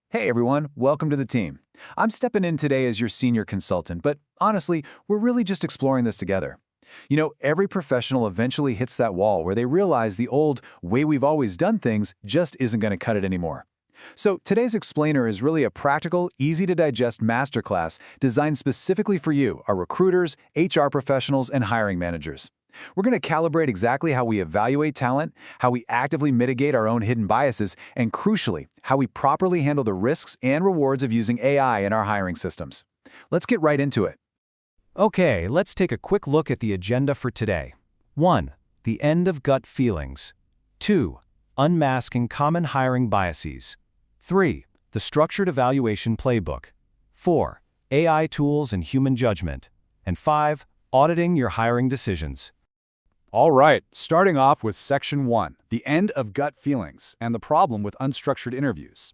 Hey everyone, welcome to the team. I'm stepping in today as your senior consultant, but honestly, we're really just exploring this together. Every professional eventually hits that wall where they realize the old way we've always done things just isn't going to cut it anymore. So today's explainer is really a practical, easy-to-digest masterclass designed specifically for you, our recruiters, HR professionals, and hiring managers. We're going to calibrate exactly how we evaluate talent, how we actively mitigate our own hidden biases, and crucially, how we properly handle the risks and rewards of using AI in our hiring systems. Let's get right into it. Okay, let's take a quick look at the agenda for today. 1. The end of gut feelings. 2. Unmasking common hiring biases. 3. The structured evaluation playbook. 4. AI tools and human judgment. And 5. Auditing your hiring decisions. All right, starting off with Section 1, the end of gut feelings and the problem with unstructured interviews.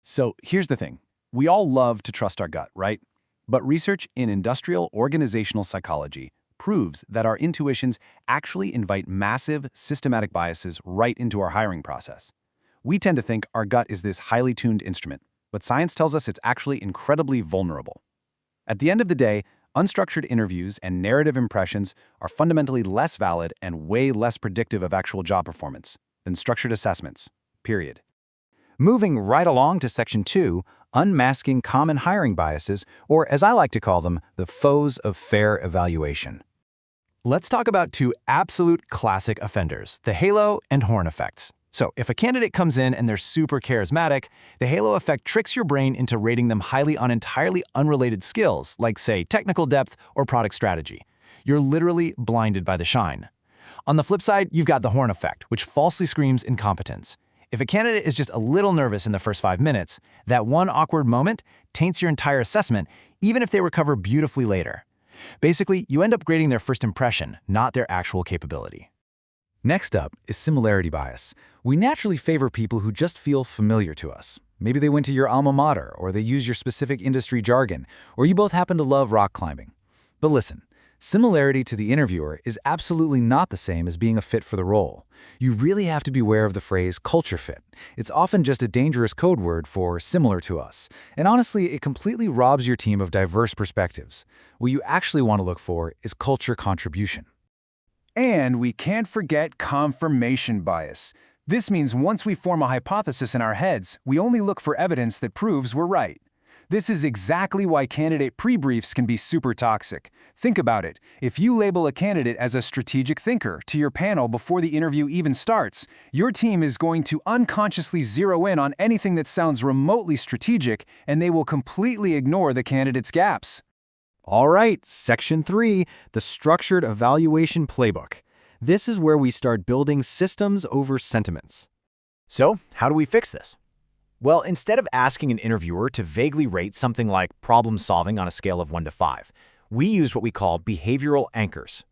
So here's the thing. We all love to trust our gut, right? But research in industrial organizational psychology proves that our intuitions actually invite massive, systematic biases right into our hiring process. We tend to think our gut is this highly tuned instrument, but science tells us it's actually incredibly vulnerable. At the end of the day, unstructured interviews and narrative impressions are fundamentally less valid and way less predictive of actual job performance than structured assessments, period. Moving right along to Section 2, unmasking common hiring biases, or as I like to call them, the foes of fair evaluation. Let's talk about two absolute classic offenders, the halo and horn effects. So if a candidate comes in and they're super charismatic, the halo effect tricks your brain into rating them highly on entirely unrelated skills, like, say, technical depth or product strategy. You're literally blinded by the shine. On the flip side, you've got the horn effect, which falsely screams incompetence. If a candidate is just a little nervous in the first 5 minutes, that one awkward moment taints your entire assessment, even if they recover beautifully later. Basically, you end up grading their first impression, not their actual capability. Next up is similarity bias. We naturally favor people who just feel familiar to us. Maybe they went to your alma mater, or they use your specific industry jargon, or you both happen to love rock climbing. But listen, similarity to the interviewer is absolutely not the same as being a fit for the role. You really have to beware of the phrase culture fit. It's often just a dangerous code word for similar to us. And honestly, it completely robs your team of diverse perspectives. What you actually want to look for is culture contribution. And we can't forget confirmation bias. This means once we form a hypothesis in our heads, we only look for evidence that proves we're right. This is exactly why candidate pre-briefs can be super toxic. Think about it. If you label a candidate as a strategic thinker to your panel before the interview even starts, your team is going to unconsciously zero in on anything that sounds remotely strategic, and they will completely ignore the candidate's gaps. All right, Section 3, the structured evaluation playbook. This is where we start building systems over sentiments. So, how do we fix this? Well, instead of asking an interviewer to vaguely rate something like problem solving on a scale of 1 to 5, we use what we call behavioral anchors.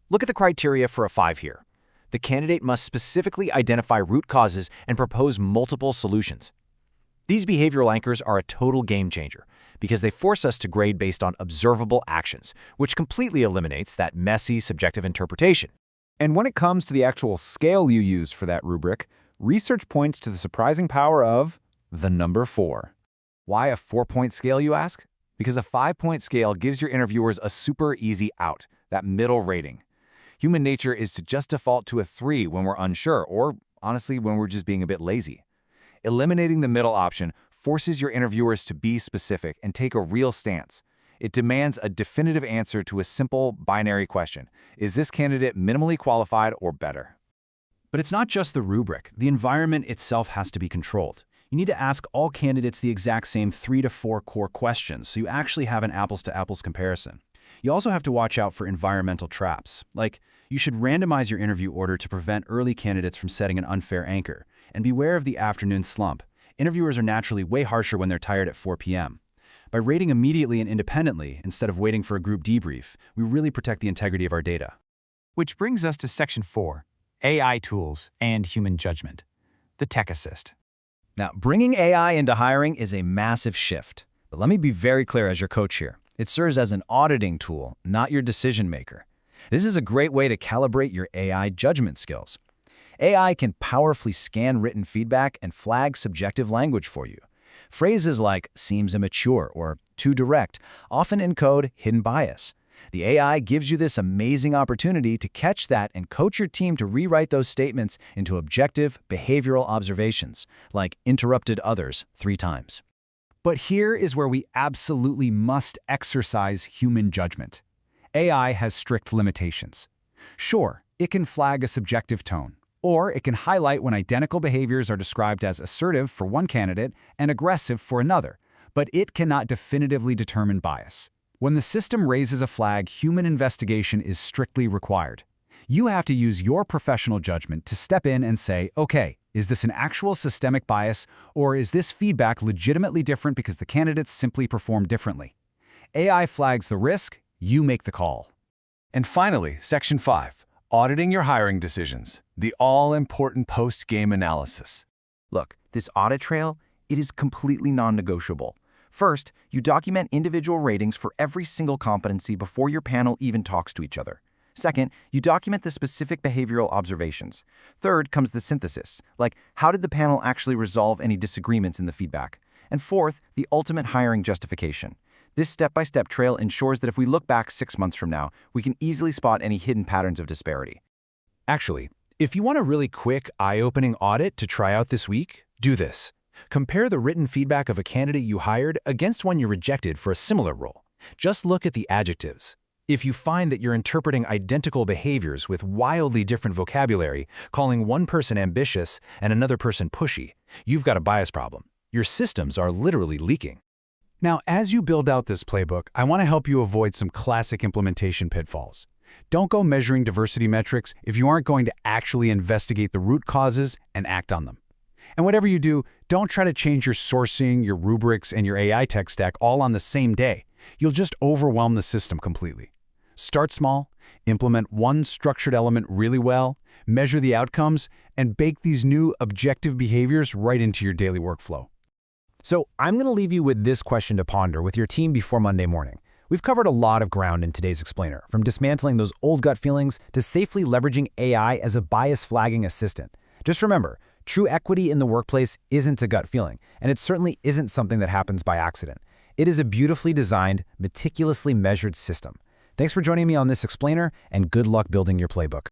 Look at the criteria for a 5 here. The candidate must specifically identify root causes and propose multiple solutions. These behavioral anchors are a total game changer because they force us to grade based on observable actions, which completely eliminates that messy, subjective interpretation. And when it comes to the actual scale you use for that rubric, research points to the surprising power of the number 4. Why a 4-point scale, you ask? Because a 5-point scale gives your interviewers a super easy out, that middle rating. Human nature is to just default to a 3 when we're unsure, or honestly, when we're just being a bit lazy. Eliminating the middle option forces your interviewers to be specific and take a real stance. It demands a definitive answer to a simple binary question. Is this candidate minimally qualified or better? But it's not just the rubric. The environment itself has to be controlled. You need to ask all candidates the exact same 3 to 4 core questions so you actually have an apples-to-apples comparison. You also have to watch out for environmental traps. Like, you should randomize your interview order to prevent early candidates from setting an unfair anchor. And beware of the afternoon slump. Interviewers are naturally way harsher when they're tired at 4 p.m. By rating immediately and independently, instead of waiting for a group debrief, we really protect the integrity of our data. Which brings us to Section 4, AI tools and human judgment, the tech assist. Now, bringing AI into hiring is a massive shift. But let me be very clear as your coach here. It serves as an auditing tool, not your decision maker. This is a great way to calibrate your AI judgment skills. AI can powerfully scan written feedback and flag subjective language for you. Phrases like seems immature or too direct often encode hidden bias. The AI gives you this amazing opportunity to catch that and coach your team to rewrite those statements into objective, behavioral observations, like interrupted others 3 times. But here is where we absolutely must exercise human judgment. AI has strict limitations. Sure, it can flag a subjective tone, or it can highlight when identical behaviors are described as assertive for one candidate and aggressive for another, but it cannot definitively determine bias. When the system raises a flag, human investigation is strictly required. You have to use your professional judgment to step in and say, okay, is this an actual systemic bias, or is this feedback legitimately different because the candidates simply perform differently? AI flags the risk, you make the call. And finally, Section 5, auditing your hiring decisions, the all-important post-game analysis. Look, this audit trail, it is completely non-negotiable. First, you document individual ratings for every single competency before your panel even talks to each other. Second, you document the specific behavioral observations. Third comes the synthesis, like how did the panel actually resolve any disagreements in the feedback? And fourth, the ultimate hiring justification. This step-by-step trail ensures that if we look back 6 months from now, we can easily spot any hidden patterns of disparity. Actually, if you want a really quick, eye-opening audit to try out this week, do this. Compare the written feedback of a candidate you hired against one you rejected for a similar role. Just look at the adjectives. If you find that you're interpreting identical behaviors with wildly different vocabulary, calling one person ambitious and another person pushy, you've got a bias problem. Your systems are literally leaking. Now, as you build out this playbook, I want to help you avoid some classic implementation pitfalls. Don't go measuring diversity metrics if you aren't going to actually investigate the root causes and act on them. And whatever you do, don't try to change your sourcing, your rubrics, and your AI tech stack all on the same day. You'll just overwhelm the system completely. Start small, implement one structured element really well, measure the outcomes, and bake these new objective behaviors right into your daily workflow. So I'm going to leave you with this question to ponder with your team before Monday morning. We've covered a lot of ground in today's explainer, from dismantling those old gut feelings to safely leveraging AI as a bias-flagging assistant. Just remember, true equity in the workplace isn't a gut feeling, and it certainly isn't something that happens by accident. It is a beautifully designed, meticulously measured system. Thanks for joining me on this explainer, and good luck building your playbook.